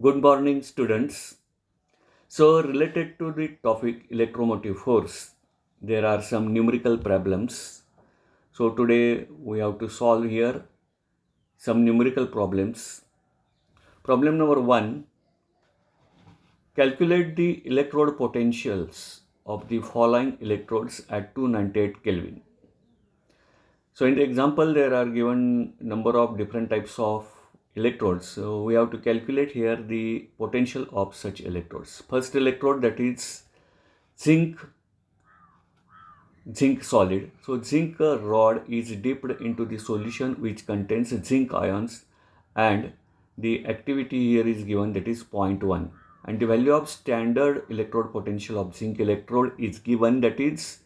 Good morning, students. So, related to the topic electromotive force, there are some numerical problems. So, today we have to solve here some numerical problems. Problem number 1, calculate the electrode potentials of the following electrodes at 298 Kelvin. So, in the example, there are given number of different types of electrodes. So, we have to calculate here the potential of such electrodes. First electrode, that is zinc solid. So zinc rod is dipped into the solution which contains zinc ions, and the activity here is given, that is 0.1, and the value of standard electrode potential of zinc electrode is given, that is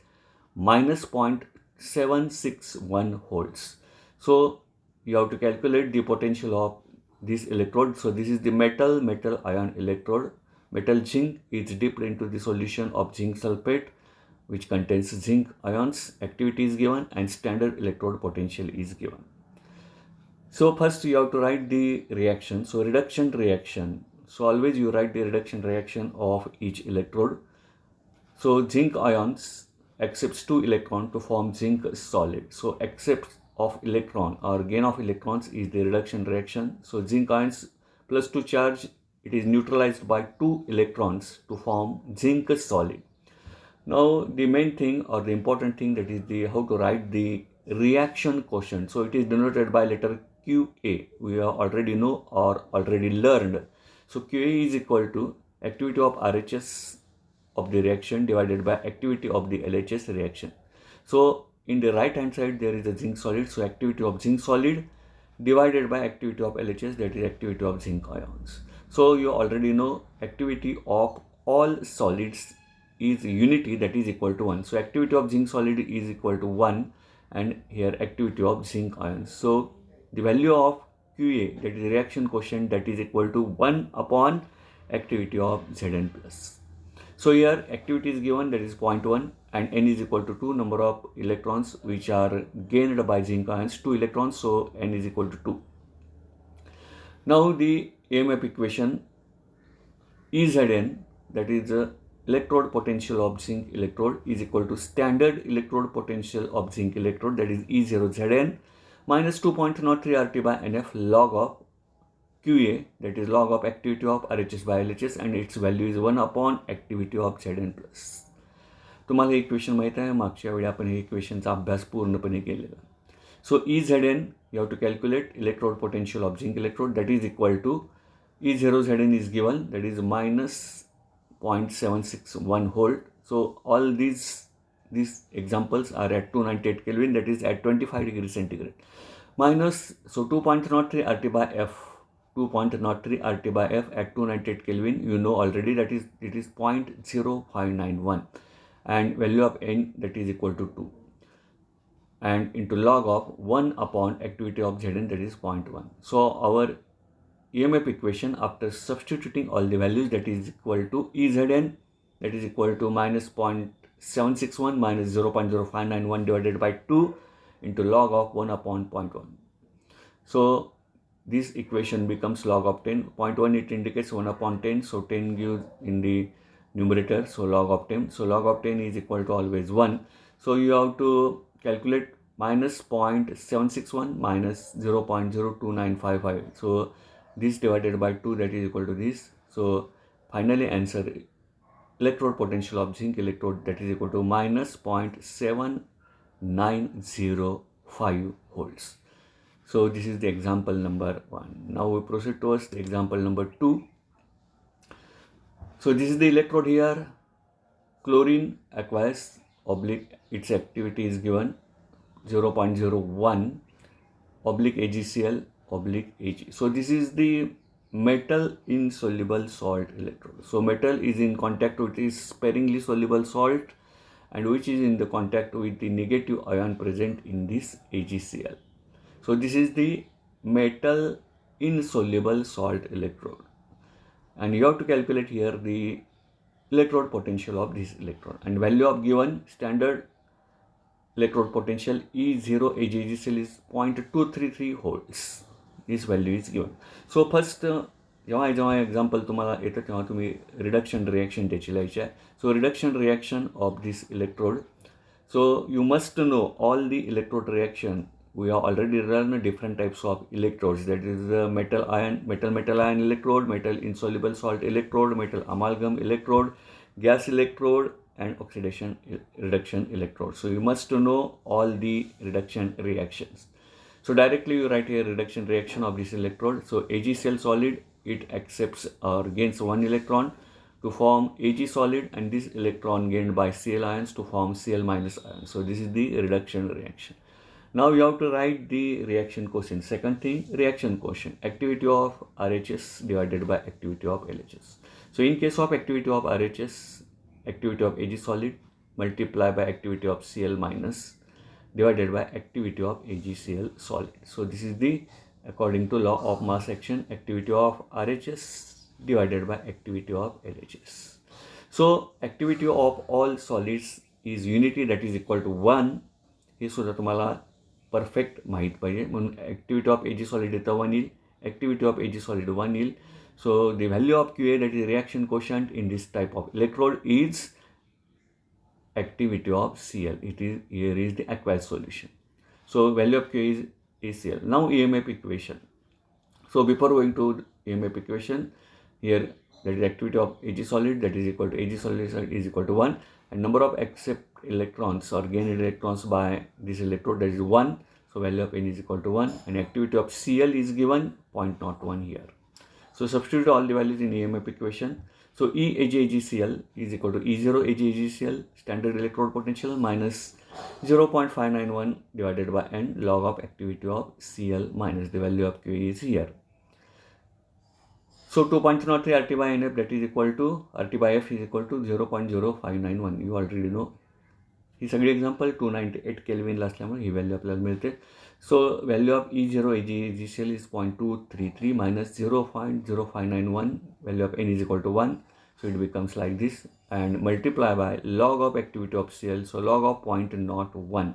minus 0.761 volts. So you have to calculate the potential of this electrode. So this is the metal ion electrode. Metal zinc is dipped into the solution of zinc sulfate which contains zinc ions. Activity is given and standard electrode potential is given. So first you have to write the reaction. So reduction reaction. So always you write the reduction reaction of each electrode. So zinc ions accepts 2 electrons to form zinc solid. So accept of electron or gain of electrons is the reduction reaction. So zinc ions plus 2 charge, it is neutralized by 2 electrons to form zinc solid. Now the main thing or the important thing, that is the how to write the reaction quotient. So it is denoted by letter QA. We have already know or already learned. So QA is equal to activity of RHS of the reaction divided by activity of the LHS reaction. So in the right hand side there is a zinc solid. So activity of zinc solid divided by activity of LHS, that is activity of zinc ions. So you already know activity of all solids is unity, that is equal to 1. So activity of zinc solid is equal to 1, and here activity of zinc ions. So the value of QA, that is reaction quotient, that is equal to 1 upon activity of Zn plus. So here activity is given, that is 0.1, and n is equal to 2 number of electrons which are gained by zinc ions, 2 electrons, so n is equal to 2. Now the EMF equation, EZn, that is electrode potential of zinc electrode, is equal to standard electrode potential of zinc electrode, that is E0Zn minus 2.03 RT by NF log of QA, that is log of activity of RHS by LHS, and its value is 1 upon activity of Zn plus. तुम्हाला हे equation माहीत आहे, मागच्या वेळी आपण हे इक्वेशनचा अभ्यास पूर्णपणे केलेला. सो EZn you have to calculate electrode potential of zinc electrode, that is equal to E0Zn is given, that is minus 0.761 volt. So all these examples are at 298 Kelvin, that is at 25 degrees centigrade. Minus, so 2.03 RT by F, 2.03 RT by F at 298 Kelvin, you know already, that is it is 0.0591, and value of N, that is equal to 2, and into log of 1 upon activity of Zn, that is 0.1. So our EMF equation after substituting all the values, that is equal to EZn, that is equal to minus 0.761 minus 0.0591 divided by 2 into log of 1 upon 0.1. So this equation becomes log of 10. 0.1 it indicates 1 upon 10, so 10 gives in the numerator, so log of 10. So log of 10 is equal to always 1. So you have to calculate minus 0.761 minus 0.02955. So this divided by 2, that is equal to this. So finally answer electrode potential of zinc electrode, that is equal to minus 0.7905 volts. So this is the example number 1. Now we proceed towards the example number 2. So this is the electrode here. Chlorine aqueous oblique, its activity is given 0.01 oblique AgCl oblique Ag. So this is the metal insoluble salt electrode. So metal is in contact with this sparingly soluble salt, and which is in the contact with the negative ion present in this AgCl. So this is the metal insoluble salt electrode, and you have to calculate here the electrode potential of this electrode, and value of given standard electrode potential E0 AgCl is 0.233 volts. This value is given. So first जेव्हा example तुम्हाला येतं तेव्हा तुम्ही reduction reaction त्याची लिहायची आहे. So reduction reaction of this electrode. So you must know all the electrode reaction. We have already run different types of electrodes. That is metal ion electrode, metal insoluble salt electrode, metal amalgam electrode, gas electrode, and oxidation reduction electrode. So you must know all the reduction reactions. So directly you write here reduction reaction of this electrode. So AgCl solid, it accepts or gains one electron to form Ag solid, and this electron gained by Cl ions to form Cl minus ions. So this is the reduction reaction. Now you have to write the reaction quotient. Second thing, reaction quotient, activity of RHS divided by activity of LHS. So in case of activity of RHS, activity of Ag solid multiply by activity of Cl minus divided by activity of AgCl solid. So this is the, according to law of mass action, activity of RHS divided by activity of LHS. So activity of all solids is unity, that is equal to 1. हे सुद्धा तुम्हाला perfect माहीत पाहिजे, म्हणून activity of AG solid इथं 1 येईल, activity of AG solid 1 येईल. So the value of QA, that is reaction quotient in this type of electrode, is activity of Cl. Here is the aqueous solution. So value of Q is ACl. Now EMF equation. So before going to EMF equation, here that is activity of Ag solid, that is equal to Ag solid is equal to 1, and number of accept electrons or gained electrons by this electrode, that is 1. So value of N is equal to 1, and activity of Cl is given 0.01 here. So substitute all the values in EMF equation. So E AgCl is equal to E0 AgCl standard electrode potential minus 0.591 divided by N log of activity of Cl minus the value of Q is here. So 2.03 RT by NF, that is equal to RT by F is equal to 0.0591. You already know. ही सगळी example 298 केल्विनला असल्यामुळे ही value आपल्याला मिळते. सो value of E0 AgCl is 0.233 minus 0.0591. Value of N is equal to 1. So it becomes like this, and multiply by log of activity of Cl. So log of 0.01.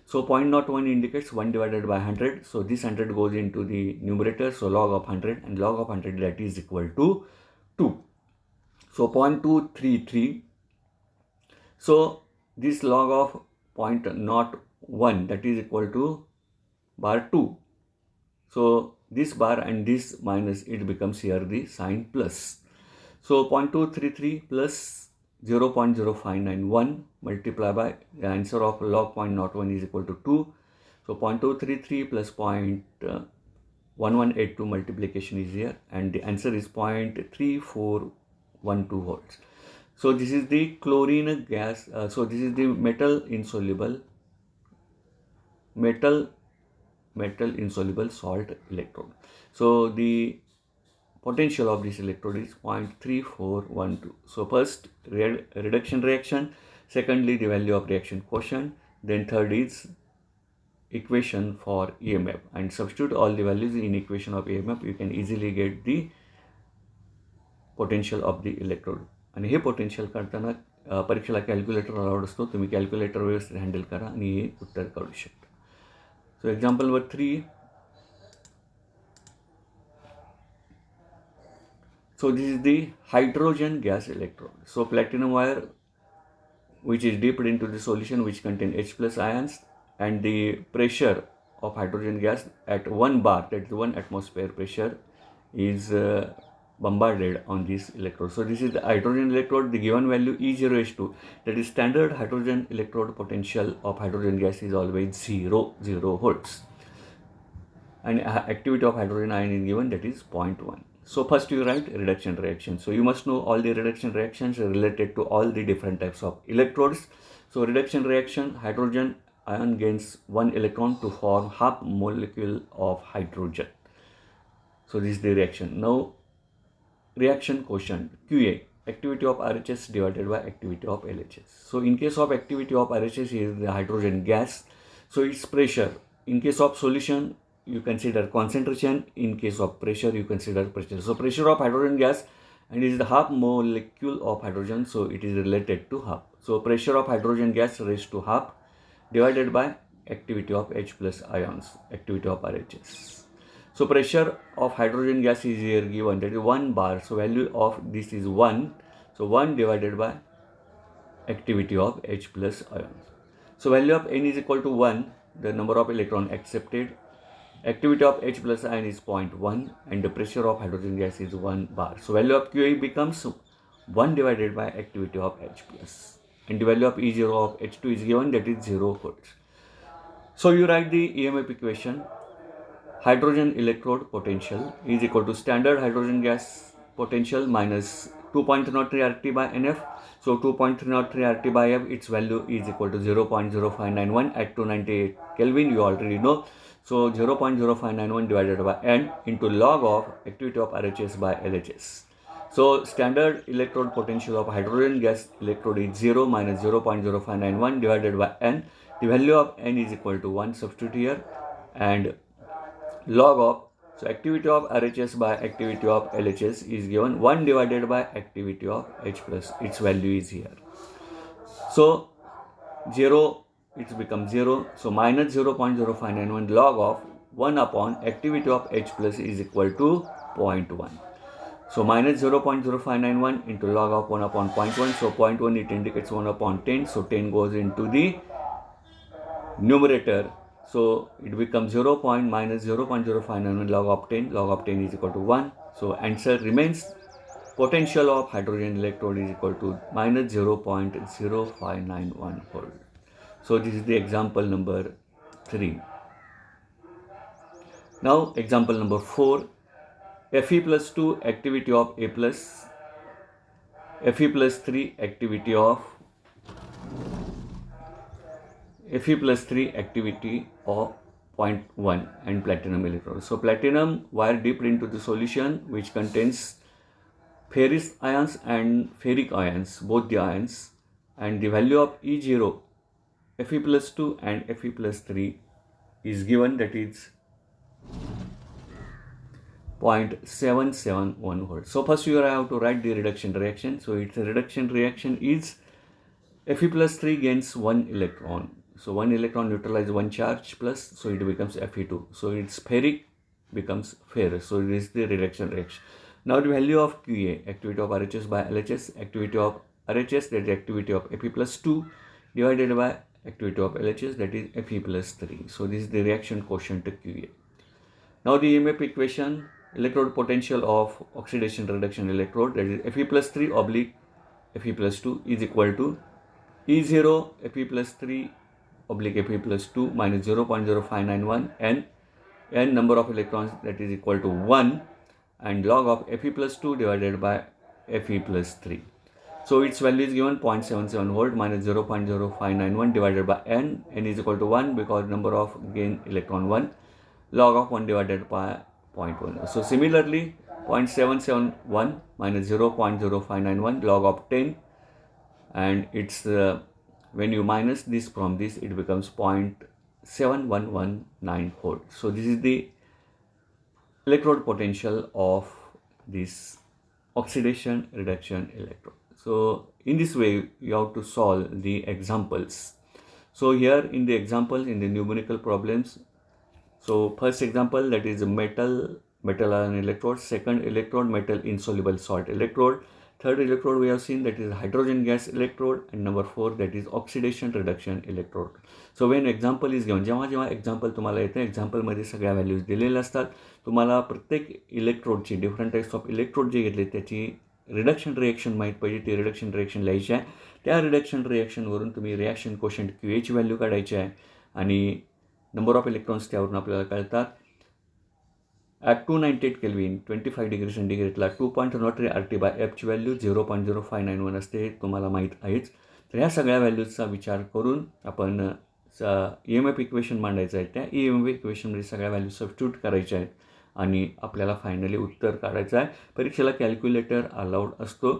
So 0.01 indicates 1 divided by 100. So this 100 goes into the numerator. So log of 100, and log of 100, that is equal to 2. So 0.233. So this log of 0.01, that is equal to bar 2. So this bar and this minus, it becomes here the sign plus. So 0.233 plus 0.0591 multiply by the answer of log 0.01 is equal to 2. So 0.233 plus 0.1182 multiplication is here, and the answer is 0.3412 volts. So this is the chlorine gas. So this is the metal insoluble salt electrode. So the potential of this electrode is 0.3412. So first reduction reaction, secondly the value of reaction quotient, then third is equation for EMF, and substitute all the values in equation of EMF. You can easily get the potential of the electrode. आणि हे potential काढताना परीक्षेला calculator allowed असतो. तुम्ही calculator व्यवस्थित handle करा आणि हे उत्तर काढू शकता. सो example number 3. So this is the hydrogen gas electrode. So platinum wire which is dipped into the solution which contain H plus ions, and the pressure of hydrogen gas at 1 bar, that is 1 atmosphere pressure, is bombarded on this electrode. So this is the hydrogen electrode. The given value E0H2, that is standard hydrogen electrode potential of hydrogen gas is always 0 volts, and activity of hydrogen ion is given, that is 0.1. So first you write reduction reaction. So you must know all the reduction reactions related to all the different types of electrodes. So reduction reaction, hydrogen ion gains 1 electron to form half molecule of hydrogen. So this is the reaction. Now reaction quotient QA, activity of RHS divided by activity of LHS. So in case of activity of RHS is the hydrogen gas, so its pressure. In case of solution you consider concentration, in case of pressure you consider pressure. So pressure of hydrogen gas, and it is the half molecule of hydrogen, so it is related to half. So pressure of hydrogen gas raised to half divided by activity of H plus ions, activity of RHS. So pressure of hydrogen gas is here given, that is 1 bar. So value of this is 1. So 1 divided by activity of H plus ions. So value of N is equal to 1, the number of electron accepted. Activity of H plus ion is 0.1 and the pressure of hydrogen gas is 1 bar. So value of QA becomes 1 divided by activity of H plus. And the value of E0 of H2 is given, that is 0 volts. So you write the EMF equation. Hydrogen electrode potential is equal to standard hydrogen gas potential minus 2.03 RT by NF. So 2.03 RT by F, its value is equal to 0.0591 at 298 Kelvin, you already know. So 0.0591 divided by N into log of activity of RHS by LHS. So standard electrode potential of hydrogen gas electrode is 0 minus 0.0591 divided by N. The value of N is equal to 1, substitute here, and log of, so activity of RHS by activity of LHS is given 1 divided by activity of H plus, its value is here. So 0, it becomes 0, so minus 0.0591 log of 1 upon activity of H plus is equal to 0.1. So minus 0.0591 into log of 1 upon 0.1, so 0.1 it indicates 1 upon 10, so 10 goes into the numerator. So it becomes 0. Minus 0.0591 log of 10. Log of 10 is equal to 1. So answer remains potential of hydrogen electrode is equal to minus 0.0591 volt. So this is the example number 3. Now example number 4. Fe plus 2 activity of A plus. Fe plus 3 activity of Fe plus 3 activity of 0.1 and platinum electrode. So platinum wire dipped into the solution which contains ferrous ions and ferric ions, both the ions, and the value of E0, Fe plus 2 and Fe plus 3 is given, that is 0.771 volt. So first you have to write the reduction reaction. So its reduction reaction is Fe plus 3 gains 1 electron. So 1 electron neutralizes 1 charge plus, so it becomes Fe2. So its ferric becomes ferrous. So this is the reduction reaction. Now the value of QA, activity of RHS by LHS, activity of RHS, that is activity of Fe plus 2 divided by activity of LHS, that is Fe plus 3. So this is the reaction quotient to QA. Now the EMF equation, electrode potential of oxidation reduction electrode, that is Fe plus 3 oblique Fe plus 2 is equal to E0 Fe plus 3 oblique Fe plus 2 minus 0.0591 and n number of electrons, that is equal to 1, and log of Fe plus 2 divided by Fe plus 3. So its value is given 0.77 volt minus 0.0591 divided by n is equal to 1 because number of gain electron 1, log of 1 divided by 0.1. So similarly 0.771 minus 0.0591 log of 10, and it's when you minus this from this, it becomes 0.7119 volt. So this is the electrode potential of this oxidation reduction electrode. So in this way you have to solve the examples. So here in the examples, in the numerical problems, so first example, that is metal ion electrode. Second electrode, metal insoluble salt electrode. Third electrode we have seen, that is hydrogen gas electrode, and number 4, that is oxidation reduction electrode. So when example is given, जेव्हा example तुम्हाला येतं, एक्झाम्पलमध्ये सगळ्या values दिलेल्या असतात. तुम्हाला प्रत्येक इलेक्ट्रोडची, different types of electrode जे घेतले त्याची रिडक्शन रिएक्शन माहीत पाहिजे. ती रिडक्शन रिएक्शन लिहायची आहे. त्या रिडक्शन रिएक्शनवरून तुम्ही रिॲक्शन कोशंट QAची व्हॅल्यू काढायची आहे आणि नंबर ऑफ इलेक्ट्रॉन्स त्यावरून आपल्याला कळतात. ॲट 298 केल्विन 25 डिग्री सेंटीग्रेडला 2.03 RT बाय एफची व्हॅल्यू 0.0591 असते, हे तुम्हाला माहीत आहेच. तर ह्या सगळ्या व्हॅल्यूजचा विचार करून आपण EMF इक्वेशन मांडायचं आहे. त्या EMF इक्वेशनमध्ये सगळ्या व्हॅल्यू सबस्टिट्यूट करायच्या आहेत आणि आपल्याला फायनली उत्तर काढायचं आहे. परीक्षेला कॅल्क्युलेटर अलाउड असतो.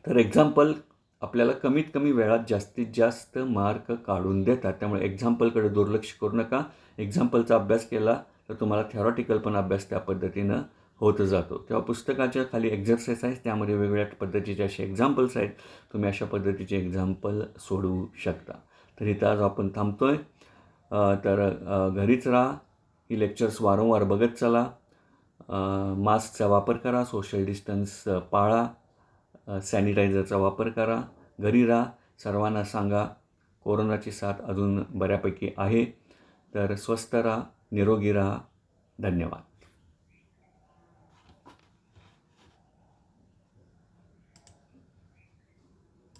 तर एक्झाम्पल आपल्याला कमीत कमी वेळात जास्तीत जास्त मार्क काढून देतात. त्यामुळे एक्झाम्पलकडे दुर्लक्ष करू नका. एक्झाम्पलचा अभ्यास केला तर तुम्हाला थेरॉटिकल पण अभ्यास त्या पद्धतीनं होत जातो. तेव्हा पुस्तकाच्या खाली एक्झरसाईज आहे, त्यामध्ये वेगवेगळ्या पद्धतीचे असे एक्झाम्पल्स आहेत. तुम्ही अशा पद्धतीचे एक्झाम्पल सोडवू शकता. तर इथं आज आपण थांबतो आहे. तर घरीच राहा, ही लेक्चर्स वारंवार बघत चला. मास्कचा वापर करा, सोशल डिस्टन्स पाळा, सॅनिटायझरचा वापर करा, घरी राहा. सर्वांना सांगा कोरोनाची साथ अजून बऱ्यापैकी आहे. तर स्वस्थ राहा, निरोगी राहा. धन्यवाद.